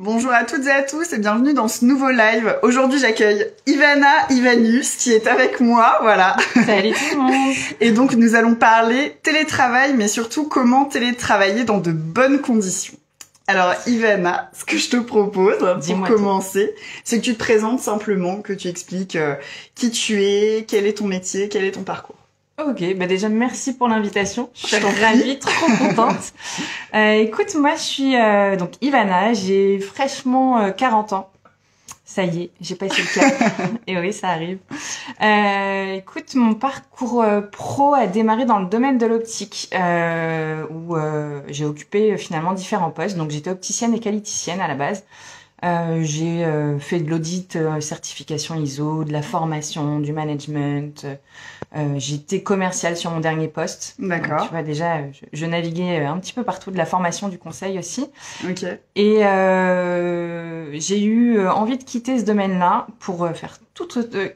Bonjour à toutes et à tous et bienvenue dans ce nouveau live. Aujourd'hui, j'accueille Ivana Ivanius qui est avec moi, voilà. Salut tout le monde. Et donc, nous allons parler télétravail, mais surtout comment télétravailler dans de bonnes conditions. Alors, Ivana, ce que je te propose pour commencer, c'est que tu te présentes simplement, que tu expliques qui tu es, quel est ton métier, quel est ton parcours. Ok, bah déjà merci pour l'invitation. Je suis ravie, trop contente. Écoute, moi je suis donc Ivana, j'ai fraîchement 40 ans. Ça y est, j'ai passé le cap. Et oui, ça arrive. Écoute, mon parcours pro a démarré dans le domaine de l'optique, où j'ai occupé finalement différents postes. Donc j'étais opticienne et qualiticienne à la base. J'ai fait de l'audit, certification ISO, de la formation, du management. J'étais commerciale sur mon dernier poste. D'accord. Donc, tu vois déjà, je naviguais un petit peu partout, de la formation, du conseil aussi. Ok. Et j'ai eu envie de quitter ce domaine-là pour faire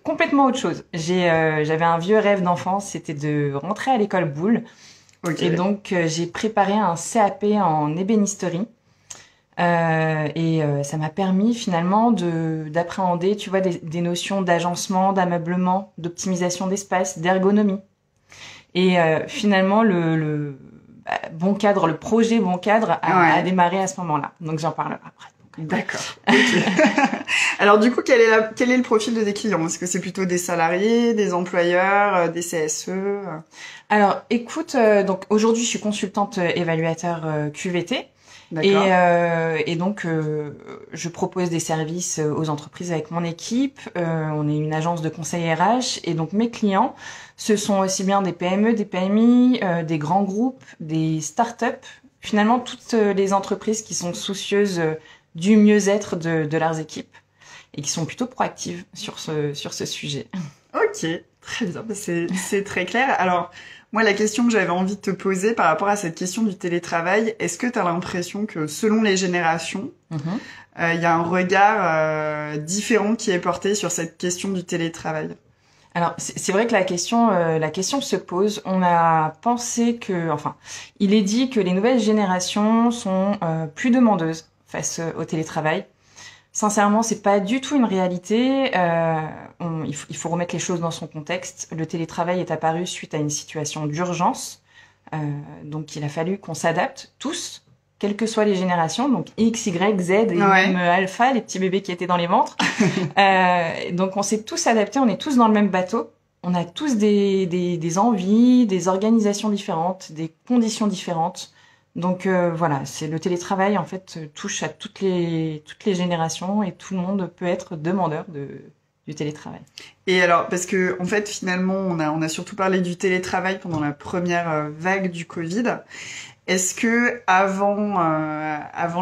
complètement autre chose. J'avais un vieux rêve d'enfance, c'était de rentrer à l'école Boulle. Okay. Et donc j'ai préparé un CAP en ébénisterie. Ça m'a permis finalement d'appréhender, tu vois, des notions d'agencement, d'ameublement, d'optimisation d'espace, d'ergonomie. Et finalement, le projet Bon Cadre a démarré à ce moment-là. Donc j'en parlerai après. D'accord. Okay. Alors du coup, quel est le profil de tes clients? Est-ce que c'est plutôt des salariés, des employeurs, des CSE? Alors écoute, donc aujourd'hui je suis consultante évaluateur QVT. Et donc, je propose des services aux entreprises avec mon équipe. On est une agence de conseil RH. Et donc, mes clients, ce sont aussi bien des PME, des PMI, des grands groupes, des startups. Finalement, toutes les entreprises qui sont soucieuses du mieux-être de leurs équipes et qui sont plutôt proactives sur ce sujet. Ok, très bien. C'est très clair. Alors, moi, la question que j'avais envie de te poser par rapport à cette question du télétravail, est-ce que tu as l'impression que selon les générations, y a un regard différent qui est porté sur cette question du télétravail? Alors, c'est vrai que la question se pose. On a pensé il est dit que les nouvelles générations sont plus demandeuses face au télétravail. Sincèrement, c'est pas du tout une réalité. Il faut remettre les choses dans son contexte. Le télétravail est apparu suite à une situation d'urgence. Donc, il a fallu qu'on s'adapte tous, quelles que soient les générations. Donc, X, Y, Z et même Alpha, les petits bébés qui étaient dans les ventres. Donc, on s'est tous adaptés. On est tous dans le même bateau. On a tous des envies, des organisations différentes, des conditions différentes. Donc voilà, c'est le télétravail en fait touche à toutes les générations et tout le monde peut être demandeur du télétravail. Et alors parce que en fait finalement on a surtout parlé du télétravail pendant la première vague du Covid. Est-ce que avant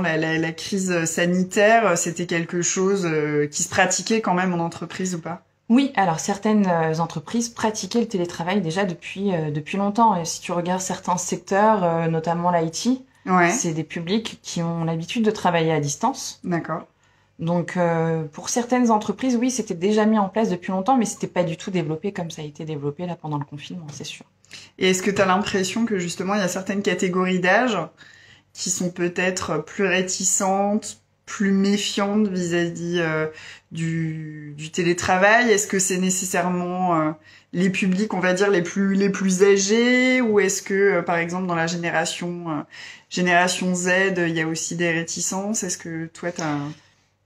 la crise sanitaire, c'était quelque chose qui se pratiquait quand même en entreprise ou pas? Oui, alors certaines entreprises pratiquaient le télétravail déjà depuis longtemps. Et si tu regardes certains secteurs, notamment l'IT, c'est des publics qui ont l'habitude de travailler à distance. D'accord. Donc pour certaines entreprises, oui, c'était déjà mis en place depuis longtemps, mais c'était pas du tout développé comme ça a été développé là pendant le confinement, c'est sûr. Et est-ce que tu as l'impression que justement il y a certaines catégories d'âge qui sont peut-être plus réticentes, plus méfiante vis-à-vis du télétravail? Est-ce que c'est nécessairement les publics, on va dire, les plus âgés, ou est-ce que par exemple dans la génération Z, il y a aussi des réticences? Est-ce que toi t'as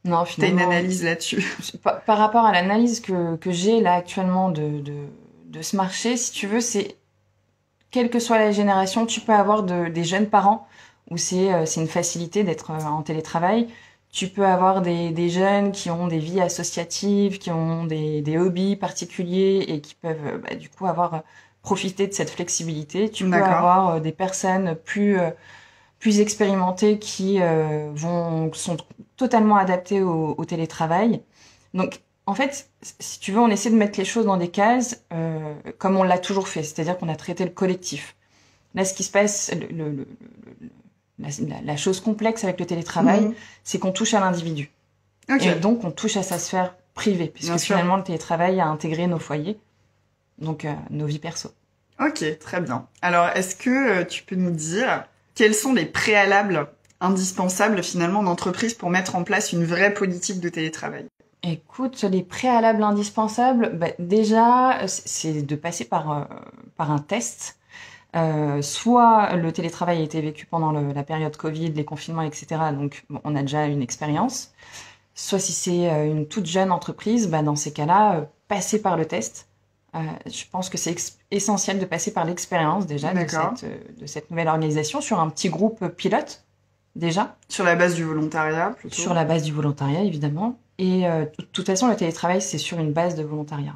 une analyse là-dessus? Par rapport à l'analyse que j'ai là actuellement de ce marché, si tu veux, c'est quelle que soit la génération, tu peux avoir des jeunes parents où c'est une facilité d'être en télétravail. Tu peux avoir des jeunes qui ont des vies associatives, qui ont des hobbies particuliers et qui peuvent du coup avoir profité de cette flexibilité. Tu peux avoir des personnes plus expérimentées qui sont totalement adaptées au télétravail. Donc en fait, si tu veux, on essaie de mettre les choses dans des cases comme on l'a toujours fait, c'est-à-dire qu'on a traité le collectif. Là, ce qui se passe, la chose complexe avec le télétravail, c'est qu'on touche à l'individu. Et donc, on touche à sa sphère privée, puisque finalement, le télétravail a intégré nos foyers, donc nos vies perso. Ok, très bien. Alors, est-ce que tu peux nous dire quels sont les préalables indispensables finalement d'entreprise pour mettre en place une vraie politique de télétravail? Écoute, les préalables indispensables, déjà, c'est de passer par un test. Soit le télétravail a été vécu pendant la période Covid, les confinements, etc. Donc, bon, on a déjà une expérience. Soit si c'est une toute jeune entreprise, dans ces cas-là, passer par le test. Je pense que c'est essentiel de passer par l'expérience déjà de cette nouvelle organisation sur un petit groupe pilote déjà. Sur la base du volontariat plutôt. Sur la base du volontariat, évidemment. Et de toute façon, le télétravail, c'est sur une base de volontariat.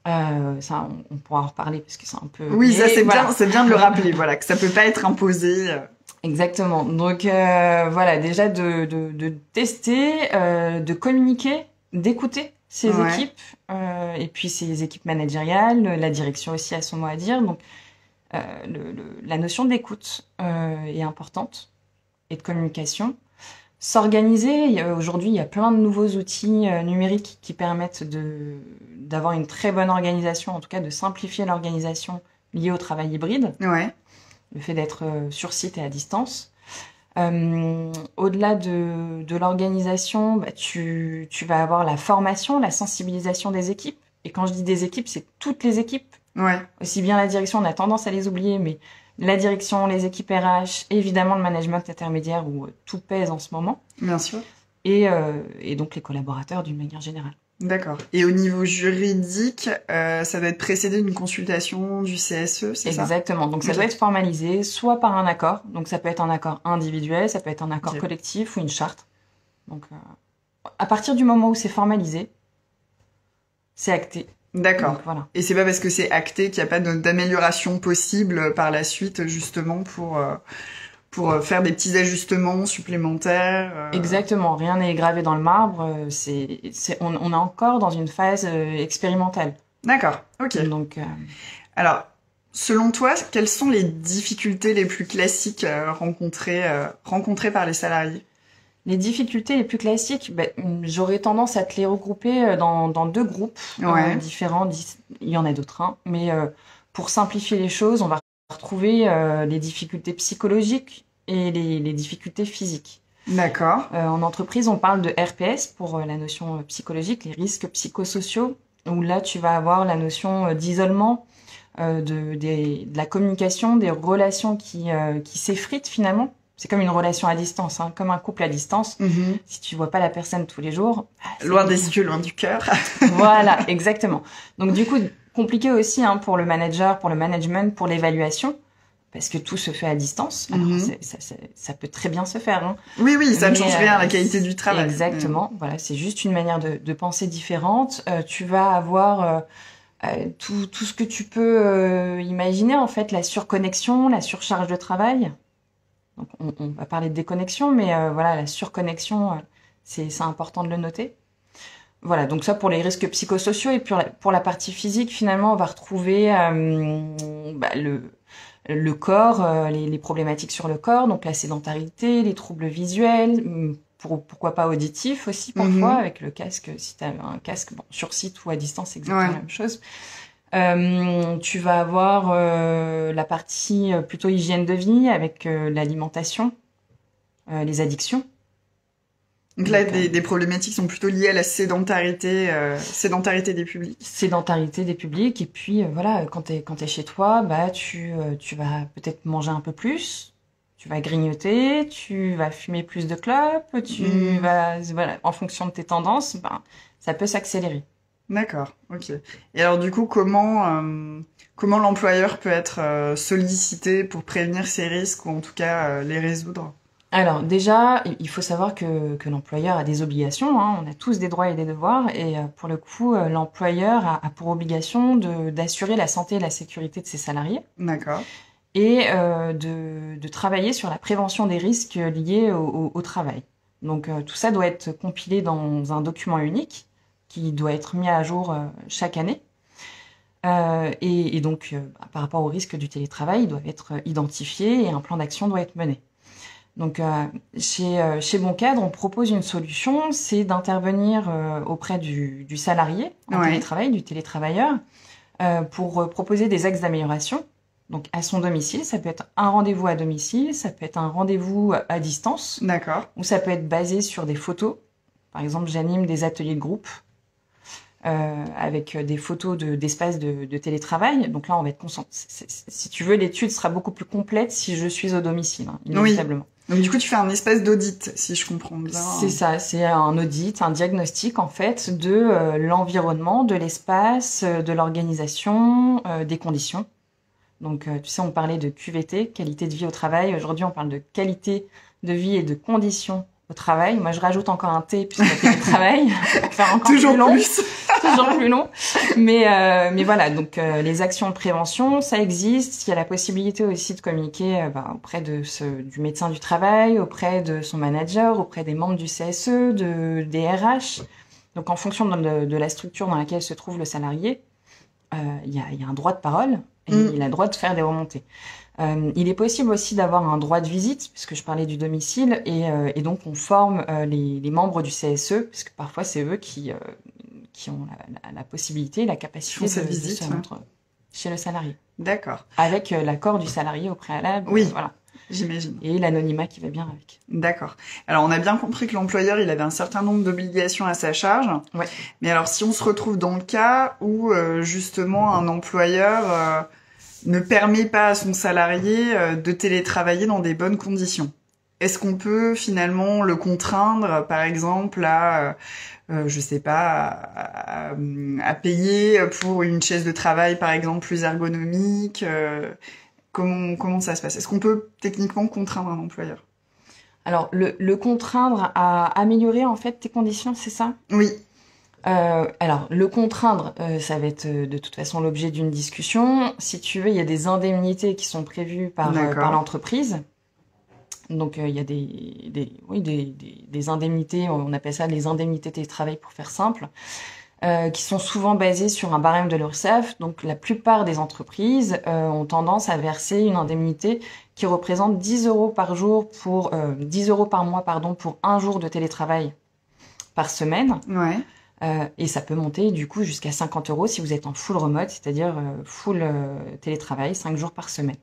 Ça, on pourra en reparler parce que c'est un peu... Oui, ça c'est bien de le rappeler, voilà, que ça peut pas être imposé. Exactement. Donc voilà, déjà de tester, de communiquer, d'écouter ces équipes, et puis ces équipes managériales, la direction aussi a son mot à dire. Donc la notion d'écoute est importante et de communication. S'organiser, aujourd'hui il y a plein de nouveaux outils numériques qui permettent d'avoir une très bonne organisation, en tout cas de simplifier l'organisation liée au travail hybride. Ouais. Le fait d'être sur site et à distance. Au-delà de l'organisation, tu vas avoir la formation, la sensibilisation des équipes. Et quand je dis des équipes, c'est toutes les équipes. Ouais. Aussi bien la direction, on a tendance à les oublier, mais la direction, les équipes RH, évidemment le management intermédiaire où tout pèse en ce moment. Bien sûr. Et donc les collaborateurs d'une manière générale. D'accord. Et au niveau juridique, ça doit être précédé d'une consultation du CSE, c'est ça? Exactement. Donc ça doit être formalisé soit par un accord. Donc ça peut être un accord individuel, ça peut être un accord collectif ou une charte. Donc à partir du moment où c'est formalisé, c'est acté. D'accord. Donc, voilà. Et c'est pas parce que c'est acté qu'il n'y a pas d'amélioration possible par la suite, justement pour faire des petits ajustements supplémentaires. Exactement, rien n'est gravé dans le marbre. On est encore dans une phase expérimentale. D'accord, ok. Donc, alors, selon toi, quelles sont les difficultés les plus classiques rencontrées par les salariés? Les difficultés les plus classiques, j'aurais tendance à te les regrouper dans deux groupes différents. Il y en a d'autres, hein, mais pour simplifier les choses, on va retrouver les difficultés psychologiques et les difficultés physiques. D'accord. En entreprise, on parle de RPS pour la notion psychologique, les risques psychosociaux, où là, tu vas avoir la notion d'isolement, de la communication, des relations qui s'effritent finalement. C'est comme une relation à distance, hein, comme un couple à distance. Mm-hmm. Si tu vois pas la personne tous les jours... Loin des yeux, loin du cœur. Voilà, exactement. Donc du coup, compliqué aussi pour le manager, pour le management, pour l'évaluation, parce que tout se fait à distance. Alors, ça peut très bien se faire. Hein. Oui, ça ne change rien à la qualité du travail. Exactement. Voilà, c'est juste une manière de penser différente. Tu vas avoir tout ce que tu peux imaginer, en fait, la surconnexion, la surcharge de travail. Donc, on va parler de déconnexion, mais voilà, la surconnexion, c'est important de le noter. Voilà, donc ça pour les risques psychosociaux. Et pour la partie physique, finalement, on va retrouver le corps, les problématiques sur le corps, donc la sédentarité, les troubles visuels, pourquoi pas auditifs aussi parfois, avec le casque, si tu as un casque sur site ou à distance, c'est exactement la même chose. Tu vas avoir la partie plutôt hygiène de vie avec l'alimentation, les addictions. Donc là, des problématiques sont plutôt liées à la sédentarité des publics. Sédentarité des publics. Et puis voilà, quand t'es chez toi, tu vas peut-être manger un peu plus, tu vas grignoter, tu vas fumer plus de clopes, voilà, en fonction de tes tendances, ça peut s'accélérer. D'accord, ok. Et alors du coup, comment l'employeur peut être sollicité pour prévenir ces risques ou en tout cas les résoudre? Alors déjà, il faut savoir que l'employeur a des obligations, hein. On a tous des droits et des devoirs, et pour le coup, l'employeur a pour obligation d'assurer la santé et la sécurité de ses salariés. D'accord. Et de travailler sur la prévention des risques liés au travail. Donc tout ça doit être compilé dans un document unique qui doit être mis à jour chaque année. Et donc, par rapport aux risques du télétravail, ils doivent être identifiés et un plan d'action doit être mené. Donc, chez Bon Cadre, on propose une solution, c'est d'intervenir auprès du salarié en télétravail, du télétravailleur, pour proposer des axes d'amélioration Donc à son domicile, ça peut être un rendez-vous à domicile, ça peut être un rendez-vous à distance, D'accord. ou ça peut être basé sur des photos. Par exemple, j'anime des ateliers de groupe avec des photos d'espaces de télétravail. Donc là, on va être concentré. Si tu veux, l'étude sera beaucoup plus complète si je suis au domicile, hein, inévitablement. Donc du coup, tu fais un espèce d'audit, si je comprends bien. C'est ça, c'est un audit, un diagnostic en fait de l'environnement, de l'espace, de l'organisation, des conditions. Donc tu sais, on parlait de QVT, qualité de vie au travail. Aujourd'hui, on parle de qualité de vie et de conditions au travail. Moi, je rajoute encore un T puisque c'est le travail, pour faire encore Toujours plus long. plus. Toujours plus long. Mais voilà, donc les actions de prévention, ça existe. Il y a la possibilité aussi de communiquer auprès du médecin du travail, auprès de son manager, auprès des membres du CSE, des RH. Donc en fonction de la structure dans laquelle se trouve le salarié, il y a un droit de parole et il a le droit de faire des remontées. Il est possible aussi d'avoir un droit de visite, puisque je parlais du domicile, et donc on forme les membres du CSE, puisque parfois c'est eux qui ont la possibilité, la capacité de se rendre chez le salarié. D'accord. Avec l'accord du salarié au préalable. Oui, voilà. J'imagine. Et l'anonymat qui va bien avec. D'accord. Alors, on a bien compris que l'employeur, il avait un certain nombre d'obligations à sa charge. Ouais. Mais alors, si on se retrouve dans le cas où, justement, un employeur ne permet pas à son salarié de télétravailler dans des bonnes conditions, est-ce qu'on peut finalement le contraindre, par exemple, à je sais pas, à payer pour une chaise de travail, par exemple, plus ergonomique comment ça se passe? Est-ce qu'on peut techniquement contraindre un employeur? Alors, le contraindre à améliorer, en fait, tes conditions, c'est ça? Oui. Alors, le contraindre, ça va être de toute façon l'objet d'une discussion. Si tu veux, il y a des indemnités qui sont prévues par l'entreprise. Donc, il y a des indemnités, on appelle ça les indemnités télétravail pour faire simple, qui sont souvent basées sur un barème de l'URSSAF. Donc, la plupart des entreprises ont tendance à verser une indemnité qui représente 10 euros par jour 10 euros par mois, pour un jour de télétravail par semaine. Ouais. Et ça peut monter du coup jusqu'à 50 euros si vous êtes en full remote, c'est-à-dire full télétravail, 5 jours par semaine.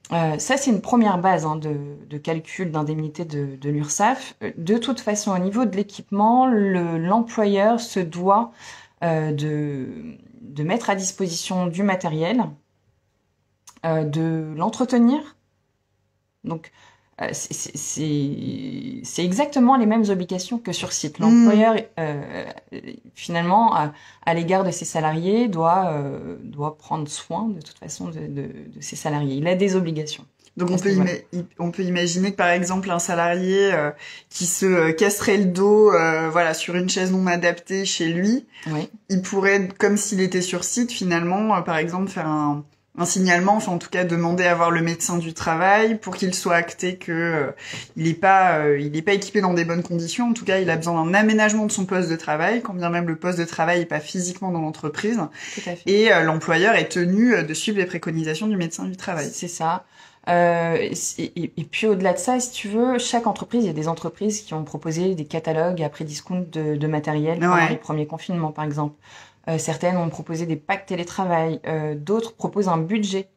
Ça, c'est une première base de calcul d'indemnité de l'URSSAF. De toute façon, au niveau de l'équipement, l'employeur se doit de mettre à disposition du matériel, de l'entretenir. Donc, c'est exactement les mêmes obligations que sur site. L'employeur, finalement, à l'égard de ses salariés, doit prendre soin, de toute façon, de ses salariés. Il a des obligations. Donc on peut imaginer que par exemple un salarié qui se casserait le dos sur une chaise non adaptée chez lui, oui. Il pourrait, comme s'il était sur site, finalement, par exemple, faire un signalement, enfin en tout cas demander à voir le médecin du travail pour qu'il soit acté que il est pas équipé dans des bonnes conditions. En tout cas, il a besoin d'un aménagement de son poste de travail, quand bien même le poste de travail est pas physiquement dans l'entreprise. Tout à fait. Et l'employeur est tenu de suivre les préconisations du médecin du travail. C'est ça. Et puis au-delà de ça, si tu veux, chaque entreprise, il y a des entreprises qui ont proposé des catalogues à prix discount de matériel pendant les premiers confinements, par exemple. Certaines ont proposé des packs télétravail, d'autres proposent un budget.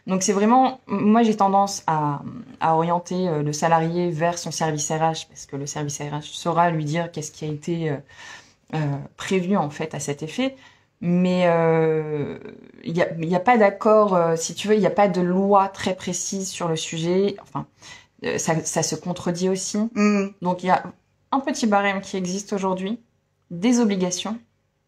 Donc c'est vraiment, moi j'ai tendance à orienter le salarié vers son service RH, parce que le service RH saura lui dire qu'est-ce qui a été prévu en fait à cet effet. Mais il y a pas d'accord, si tu veux, il y a pas de loi très précise sur le sujet. Enfin, ça se contredit aussi. Donc il y a un petit barème qui existe aujourd'hui, des obligations.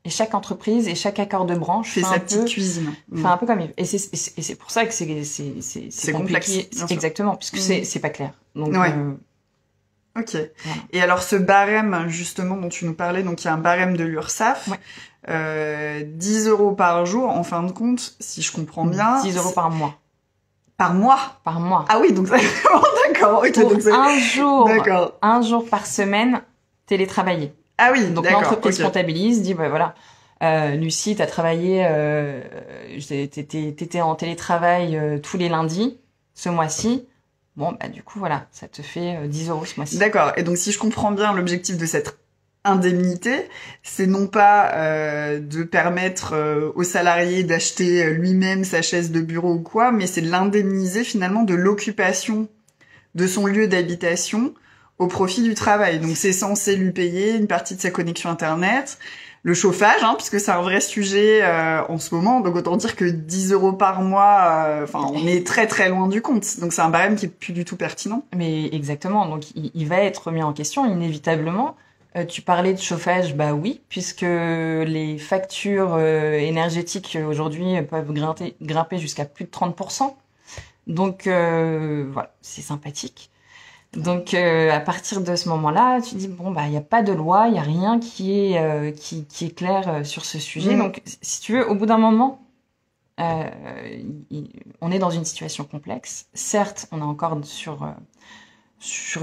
Et chaque entreprise et chaque accord de branche fait sa petite cuisine. Fait un peu comme il veut. Et c'est pour ça que c'est complexe. Exactement, puisque c'est pas clair. Donc Ok. Voilà. Et alors ce barème justement dont tu nous parlais, donc il y a un barème de l'URSSAF, 10 euros par jour. En fin de compte, si je comprends bien, 10 euros par mois. Par mois. Par mois. Ah oui, donc ça. D'accord. Ok. Pour donc c'est un jour par semaine télétravaillé. Ah oui, donc l'entreprise comptabilise, dit voilà, Lucie, t'as travaillé, t'étais en télétravail tous les lundis ce mois-ci. Bon, du coup voilà, ça te fait 10 euros ce mois-ci. D'accord. Et donc si je comprends bien, l'objectif de cette indemnité, c'est non pas de permettre au salarié d'acheter lui-même sa chaise de bureau ou quoi, mais c'est de l'indemniser finalement de l'occupation de son lieu d'habitation au profit du travail. Donc c'est censé lui payer une partie de sa connexion Internet, le chauffage, puisque c'est un vrai sujet en ce moment. Donc autant dire que 10 € par mois, on est très très loin du compte. Donc c'est un barème qui est plus du tout pertinent. Mais exactement, donc il va être remis en question inévitablement. Tu parlais de chauffage, bah oui, puisque les factures énergétiques aujourd'hui peuvent grimper jusqu'à plus de 30%. Donc voilà, c'est sympathique. Donc à partir de ce moment-là, tu dis bon bah il y a pas de loi, il y a rien qui est clair sur ce sujet. Donc si tu veux, au bout d'un moment, on est dans une situation complexe. Certes, on est encore sur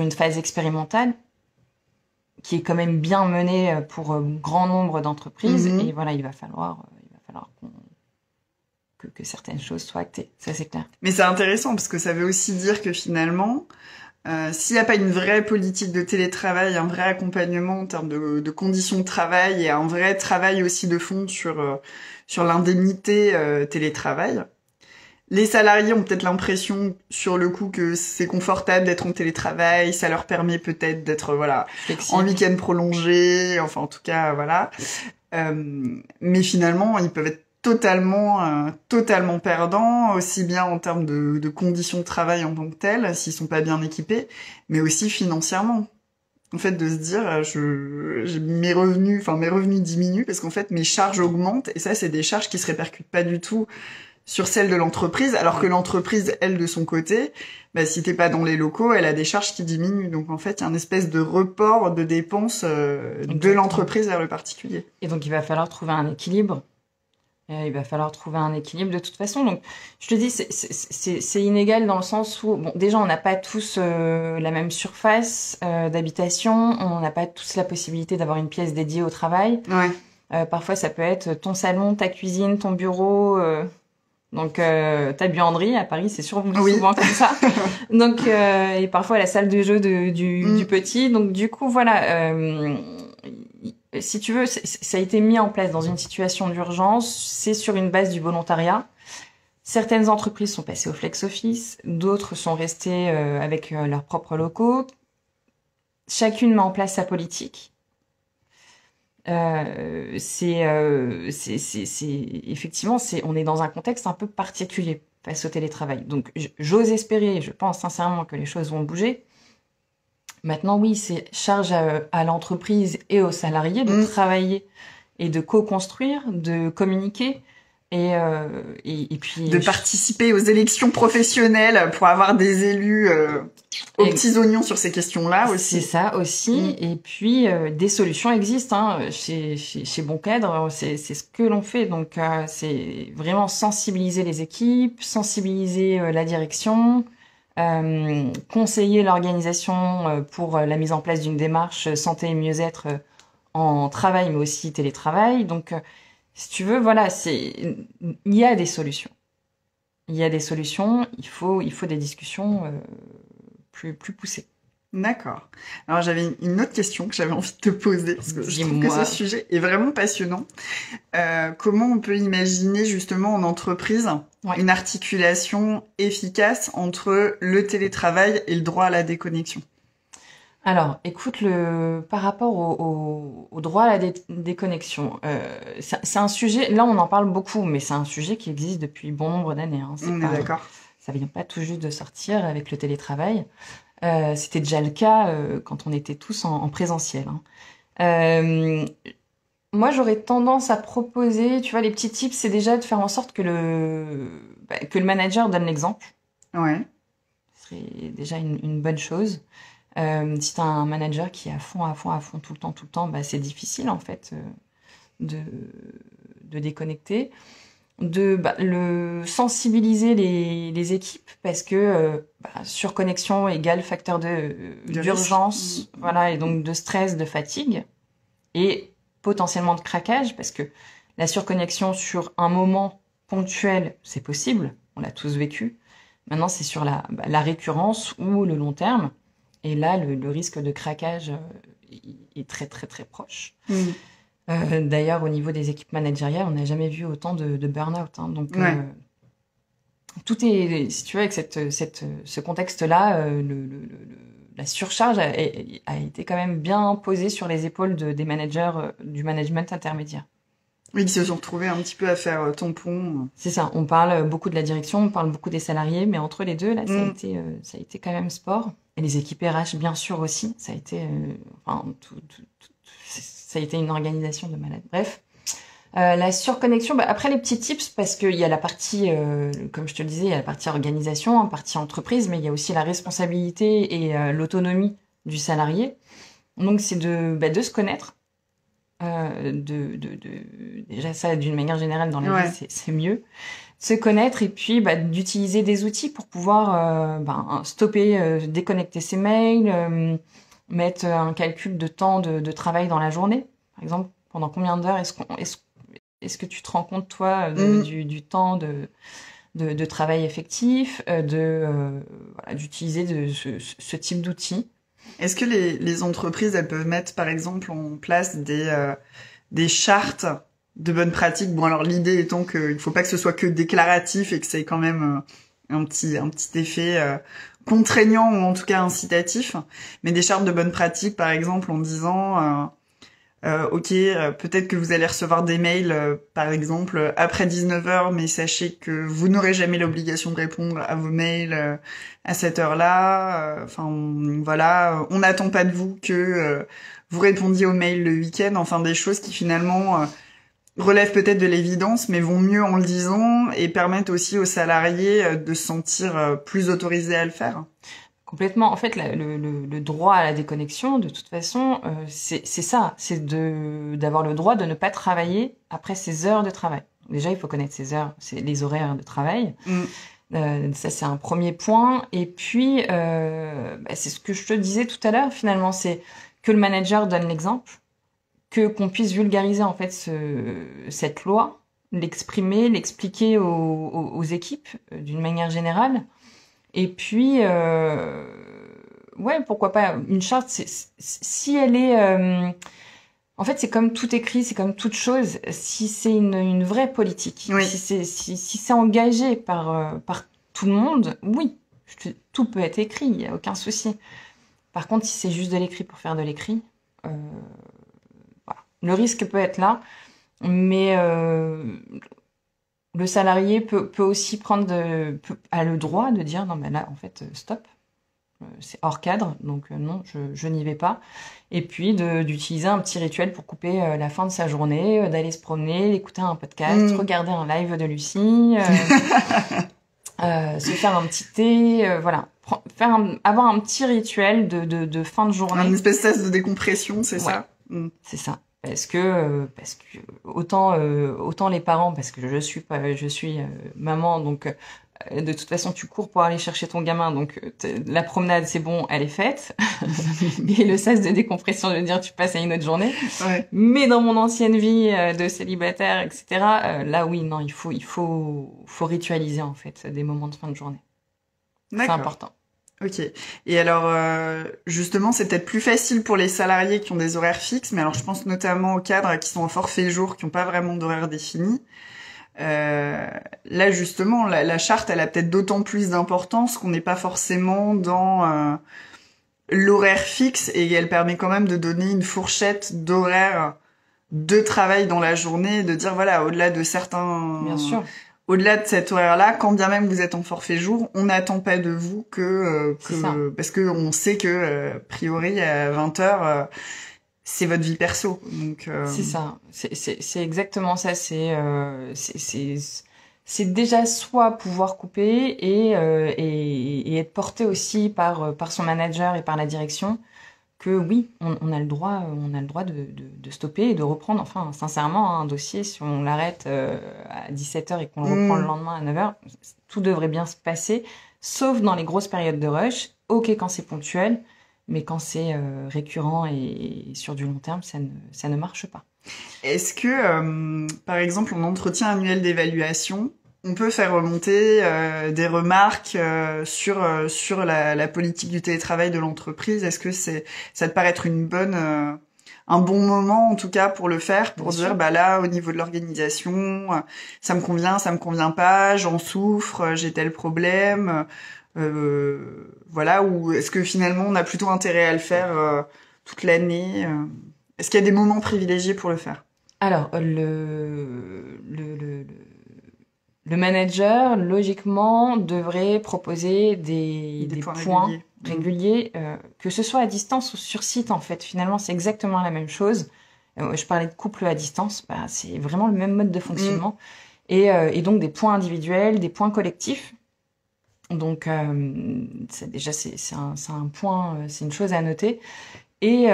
une phase expérimentale qui est quand même bien menée pour grand nombre d'entreprises. Et voilà, il va falloir que certaines choses soient actées. Ça, c'est clair. Mais c'est intéressant parce que ça veut aussi dire que finalement, s'il n'y a pas une vraie politique de télétravail, un vrai accompagnement en termes de conditions de travail et un vrai travail aussi de fond sur l'indemnité télétravail, les salariés ont peut-être l'impression sur le coup que c'est confortable d'être en télétravail, ça leur permet peut-être d'être flexible, en week-end prolongé, enfin en tout cas voilà. Mais finalement, ils peuvent être totalement perdants, aussi bien en termes de conditions de travail en tant que telles, s'ils sont pas bien équipés, mais aussi financièrement. En fait, de se dire, mes revenus diminuent parce qu'en fait, mes charges augmentent, et ça, c'est des charges qui se répercutent pas du tout sur celles de l'entreprise, alors que l'entreprise, elle, de son côté, si t'es pas dans les locaux, elle a des charges qui diminuent. Donc, en fait, il y a une espèce de report de dépenses de l'entreprise vers le particulier. Et donc, il va falloir trouver un équilibre. De toute façon. Donc, je te dis, c'est inégal dans le sens où, bon, déjà, on n'a pas tous la même surface d'habitation, on n'a pas tous la possibilité d'avoir une pièce dédiée au travail. Ouais. Parfois, ça peut être ton salon, ta cuisine, ton bureau, donc ta buanderie. À Paris, c'est souvent comme ça. Donc, et parfois la salle de jeu du petit. Donc, du coup, voilà. Si tu veux, ça a été mis en place dans une situation d'urgence, c'est sur une base du volontariat. Certaines entreprises sont passées au flex office, d'autres sont restées avec leurs propres locaux. Chacune met en place sa politique. Effectivement, on est dans un contexte un peu particulier face au télétravail. Donc, j'ose espérer, je pense sincèrement que les choses vont bouger. Maintenant, oui, c'est charge à l'entreprise et aux salariés de travailler et de co-construire, de communiquer et puis de participer aux élections professionnelles pour avoir des élus aux petits oignons sur ces questions-là aussi. C'est ça aussi. Et puis des solutions existent chez Bon Cadre, c'est ce que l'on fait. Donc c'est vraiment sensibiliser les équipes, sensibiliser la direction. Conseiller l'organisation pour la mise en place d'une démarche santé et mieux-être en travail, mais aussi télétravail. Donc, si tu veux, voilà, il y a des solutions. Il faut des discussions plus poussées. D'accord. Alors j'avais une autre question que j'avais envie de te poser parce que je trouve que ce sujet est vraiment passionnant. Comment on peut imaginer justement en entreprise une articulation efficace entre le télétravail et le droit à la déconnexion? Alors, écoute, par rapport au droit à la déconnexion, c'est un sujet. Là, on en parle beaucoup, mais c'est un sujet qui existe depuis bon nombre d'années. On est d'accord. Ça vient pas tout juste de sortir avec le télétravail. C'était déjà le cas quand on était tous en présentiel. Moi, j'aurais tendance à proposer, tu vois, les petits tips, c'est déjà de faire en sorte que le manager donne l'exemple. Ouais. Ce serait déjà une bonne chose. Si tu as un manager qui est à fond tout le temps, c'est difficile en fait de déconnecter. Le sensibiliser les équipes parce que surconnexion égale facteur d'urgence, voilà, et donc de stress, de fatigue et potentiellement de craquage parce que la surconnexion sur un moment ponctuel, c'est possible, on l'a tous vécu. Maintenant, c'est sur la récurrence ou le long terme. Et là, le risque de craquage est très très très proche. Mmh. D'ailleurs, au niveau des équipes managériales, on n'a jamais vu autant de burn-out. Hein. Donc, tout est, si tu veux, avec ce contexte-là, la surcharge a été quand même bien posée sur les épaules des managers du management intermédiaire. Oui, qui se sont retrouvés un petit peu à faire tampon. C'est ça. On parle beaucoup de la direction, on parle beaucoup des salariés, mais entre les deux, là, ça a été quand même sport. Et les équipes RH, bien sûr aussi. Ça a été, ça a été une organisation de malade. Bref. La surconnexion, après les petits tips, parce qu'il y a la partie, comme je te le disais, il y a la partie organisation, la partie entreprise, mais il y a aussi la responsabilité et l'autonomie du salarié. Donc c'est de se connaître, déjà ça d'une manière générale dans la vie c'est mieux, se connaître et puis d'utiliser des outils pour pouvoir stopper, déconnecter ses mails, mettre un calcul de temps de travail dans la journée, par exemple. Pendant combien d'heures est-ce que tu te rends compte, toi, du temps de travail effectif, d'utiliser ce type d'outils? Est-ce que les entreprises, elles peuvent mettre, par exemple, en place des chartes de bonnes pratiques? Bon, alors l'idée étant qu'il faut pas que ce soit que déclaratif et que c'est quand même un petit effet contraignant ou en tout cas incitatif, mais des chartes de bonnes pratiques, par exemple, en disant... peut-être que vous allez recevoir des mails, par exemple, après 19h, mais sachez que vous n'aurez jamais l'obligation de répondre à vos mails à cette heure-là. Voilà, on n'attend pas de vous que vous répondiez aux mails le week-end. Enfin, des choses qui finalement relèvent peut-être de l'évidence, mais vont mieux en le disant et permettent aussi aux salariés de se sentir plus autorisés à le faire. Complètement. En fait, le droit à la déconnexion, de toute façon, c'est ça. C'est d'avoir le droit de ne pas travailler après ses heures de travail. Déjà, il faut connaître ses heures, les horaires de travail. Ça, c'est un premier point. Et puis, c'est ce que je te disais tout à l'heure, finalement, c'est que le manager donne l'exemple, qu'on puisse vulgariser, en fait, cette loi, l'exprimer, l'expliquer aux équipes d'une manière générale. Et puis, pourquoi pas une charte, si elle est... en fait, c'est comme tout écrit, c'est comme toute chose. Si c'est une vraie politique, si c'est engagé par tout le monde, oui, tout peut être écrit, il n'y a aucun souci. Par contre, si c'est juste de l'écrit pour faire de l'écrit, voilà. Le risque peut être là, mais... le salarié peut aussi a le droit de dire non mais là en fait stop, c'est hors cadre, donc non, je n'y vais pas. Et puis d'utiliser un petit rituel pour couper la fin de sa journée, d'aller se promener, d'écouter un podcast, regarder un live de Lucie, se faire un petit thé, voilà, avoir un petit rituel de fin de journée. Une espèce de décompression, c'est ça. C'est ça. Parce que autant les parents, parce que je suis maman, donc de toute façon tu cours pour aller chercher ton gamin, donc la promenade c'est bon, elle est faite. Et le sas de décompression, de dire tu passes à une autre journée. Mais dans mon ancienne vie de célibataire, etc. Là oui, non, il faut ritualiser en fait des moments de fin de journée. C'est important. Ok. Et alors, justement, c'est peut-être plus facile pour les salariés qui ont des horaires fixes, mais alors je pense notamment aux cadres qui sont en forfait jour, qui n'ont pas vraiment d'horaire défini. Là, justement, la charte, elle a peut-être d'autant plus d'importance qu'on n'est pas forcément dans l'horaire fixe et elle permet quand même de donner une fourchette d'horaire de travail dans la journée, de dire, voilà, au-delà de certains... Bien sûr. Au-delà de cet horaire-là, quand bien même vous êtes en forfait jour, on n'attend pas de vous parce que on sait que a priori à 20h c'est votre vie perso. Donc c'est ça. C'est exactement ça, c'est déjà soit pouvoir couper et être porté aussi par son manager et par la direction que oui, on a le droit de stopper et de reprendre. Enfin, sincèrement, un dossier, si on l'arrête à 17h et qu'on le reprend le lendemain à 9h, tout devrait bien se passer, sauf dans les grosses périodes de rush. Ok, quand c'est ponctuel, mais quand c'est récurrent et sur du long terme, ça ne marche pas. Est-ce que, par exemple, en entretien annuel d'évaluation, on peut faire remonter des remarques sur la politique du télétravail de l'entreprise. Est-ce que ça te paraît être un bon moment en tout cas pour le faire, pour dire bah là au niveau de l'organisation, ça me convient pas, j'en souffre, j'ai tel problème, voilà, ou est-ce que finalement on a plutôt intérêt à le faire toute l'année, est-ce qu'il y a des moments privilégiés pour le faire? Alors le manager, logiquement, devrait proposer des points réguliers, que ce soit à distance ou sur site, en fait. Finalement, c'est exactement la même chose. Je parlais de couple à distance, bah, c'est vraiment le même mode de fonctionnement. Et donc, des points individuels, des points collectifs. Donc, déjà, c'est un point, c'est une chose à noter. Et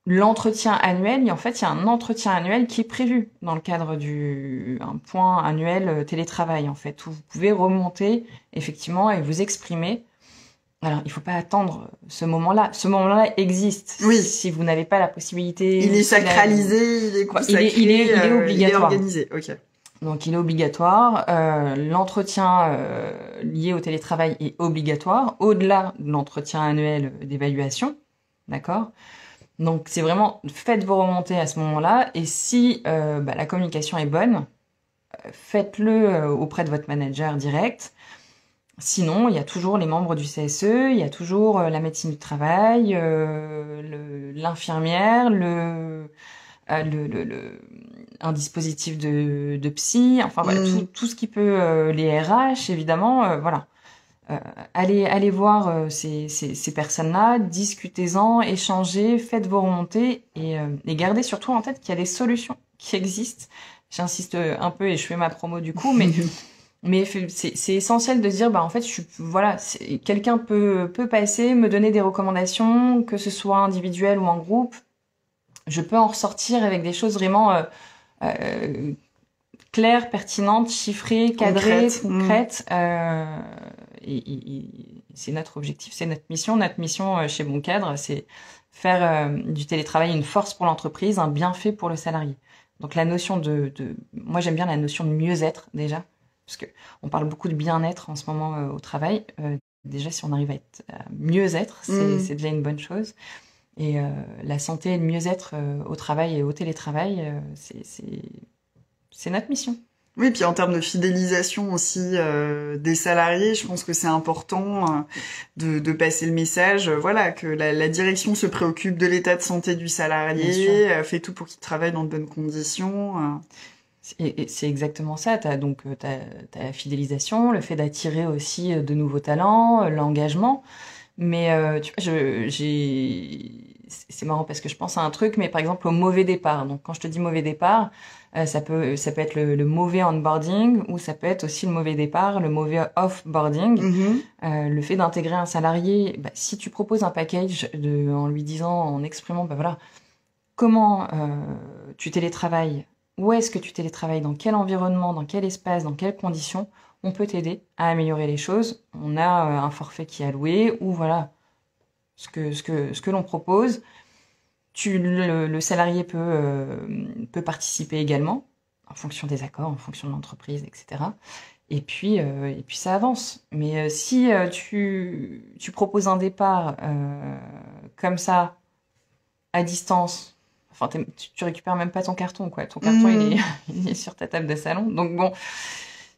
l'entretien annuel, il y a un entretien annuel qui est prévu dans le cadre un point annuel télétravail, en fait, où vous pouvez remonter, effectivement, et vous exprimer. Alors, il faut pas attendre ce moment-là. Ce moment-là existe. Oui. Si vous n'avez pas la possibilité. Il est sacralisé, il est consacré. Il est obligatoire. Il est organisé, ok. Donc, il est obligatoire. L'entretien lié au télétravail est obligatoire, au-delà de l'entretien annuel d'évaluation. D'accord? Donc, c'est vraiment, faites vos remontées à ce moment-là. Et si la communication est bonne, faites-le auprès de votre manager direct. Sinon, il y a toujours les membres du CSE, il y a toujours la médecine du travail, l'infirmière, un dispositif de psy, enfin voilà, tout ce qui peut, les RH, évidemment, voilà. Allez voir ces personnes-là, discutez-en, échangez, faites vos remontées et gardez surtout en tête qu'il y a des solutions qui existent. J'insiste un peu et je fais ma promo du coup, mais c'est essentiel de se dire en fait quelqu'un peut passer, me donner des recommandations, que ce soit individuel ou en groupe. Je peux en ressortir avec des choses vraiment claires, pertinentes, chiffrées, cadrées, concrètes. Et c'est notre objectif, c'est notre mission. Notre mission chez Bon Cadre, c'est faire du télétravail une force pour l'entreprise, un bienfait pour le salarié. Donc la notion moi j'aime bien la notion de mieux-être déjà, parce que on parle beaucoup de bien-être en ce moment au travail. Déjà si on arrive à mieux être, c'est déjà une bonne chose. Et la santé et le mieux-être au travail et au télétravail, c'est notre mission. Oui, puis en termes de fidélisation aussi des salariés, je pense que c'est important de passer le message, voilà, que la direction se préoccupe de l'état de santé du salarié, fait tout pour qu'il travaille dans de bonnes conditions. Et c'est exactement ça. T'as la fidélisation, le fait d'attirer aussi de nouveaux talents, l'engagement. Mais tu vois, c'est marrant parce que je pense à un truc, mais par exemple au mauvais départ. Donc quand je te dis mauvais départ, ça peut être le mauvais onboarding ou ça peut être aussi le mauvais départ, le mauvais offboarding. Le fait d'intégrer un salarié, si tu proposes un package en lui disant, en exprimant, voilà, comment tu télétravailles, où est-ce que tu télétravailles, dans quel environnement, dans quel espace, dans quelles conditions, on peut t'aider à améliorer les choses. On a un forfait qui est alloué ou voilà ce que l'on propose. Le salarié peut participer également en fonction des accords, en fonction de l'entreprise, etc. Et puis ça avance. Mais si tu proposes un départ comme ça à distance, enfin tu récupères même pas ton carton quoi. Ton carton il est sur ta table de salon. Donc bon.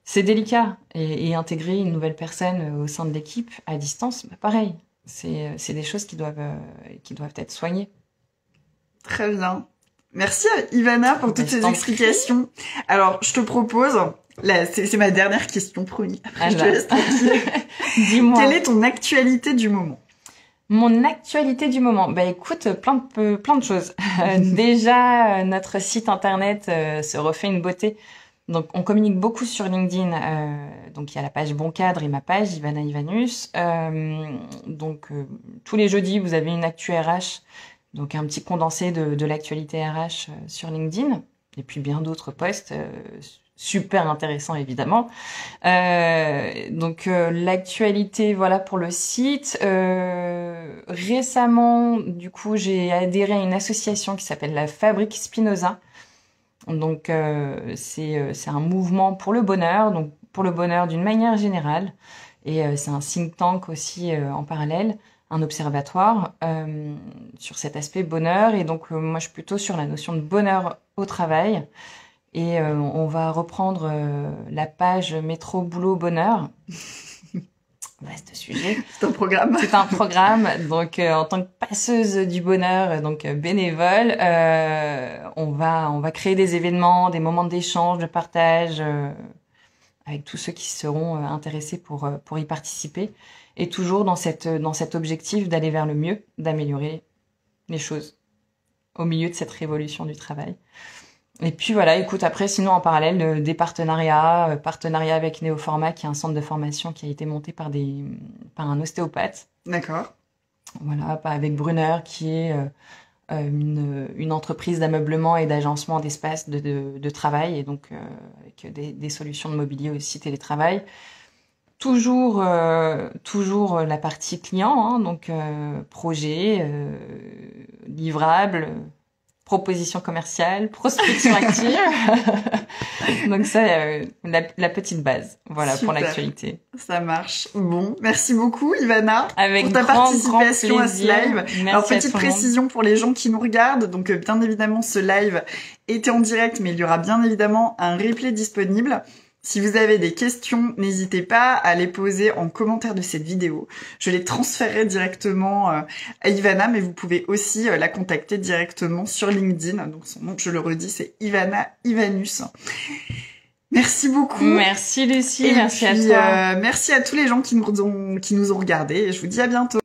C'est délicat et intégrer une nouvelle personne au sein de l'équipe à distance, pareil. C'est des choses qui doivent être soignées. Très bien. Merci Ivana pour toutes ces explications. Alors, je te propose, là, c'est ma dernière question, promis. Je te laisse tranquille. Dis-moi. Quelle est ton actualité du moment? Mon actualité du moment, écoute, plein de choses. Déjà, notre site internet se refait une beauté. Donc, on communique beaucoup sur LinkedIn. Donc, il y a la page Bon Cadre et ma page Ivana Ivanus. Donc, tous les jeudis, vous avez une actu RH. Donc, un petit condensé de l'actualité RH sur LinkedIn. Et puis, bien d'autres posts super intéressants, évidemment. Donc, l'actualité, voilà, pour le site. Récemment, du coup, j'ai adhéré à une association qui s'appelle la Fabrique Spinoza. Donc c'est un mouvement pour le bonheur, donc pour le bonheur d'une manière générale. Et c'est un think tank aussi en parallèle, un observatoire sur cet aspect bonheur. Et donc moi je suis plutôt sur la notion de bonheur au travail. Et on va reprendre la page métro boulot bonheur. Vaste sujet. C'est un programme. C'est un programme. Donc, en tant que passeuse du bonheur, donc bénévole, on va créer des événements, des moments d'échange, de partage, avec tous ceux qui seront intéressés pour y participer, et toujours dans cet objectif d'aller vers le mieux, d'améliorer les choses au milieu de cette révolution du travail. Et puis voilà, écoute, après, sinon, en parallèle, des partenariats avec Néoformat, qui est un centre de formation qui a été monté par un ostéopathe. D'accord. Voilà, avec Brunner, qui est une entreprise d'ameublement et d'agencement d'espace de travail, et donc avec des solutions de mobilier aussi télétravail. Toujours la partie client, hein, donc projet, livrable, proposition commerciale, prospection active. Donc ça, la petite base, voilà. Super. Pour l'actualité. Ça marche. Bon, merci beaucoup Ivana avec pour ta participation à ce live. Merci. Alors petite précision pour les gens qui nous regardent, donc bien évidemment ce live était en direct, mais il y aura bien évidemment un replay disponible. Si vous avez des questions, n'hésitez pas à les poser en commentaire de cette vidéo. Je les transférerai directement à Ivana, mais vous pouvez aussi la contacter directement sur LinkedIn. Donc son nom, je le redis, c'est Ivana Ivanus. Merci beaucoup. Merci Lucie, merci à toi. Merci à tous les gens qui nous ont regardés, et je vous dis à bientôt.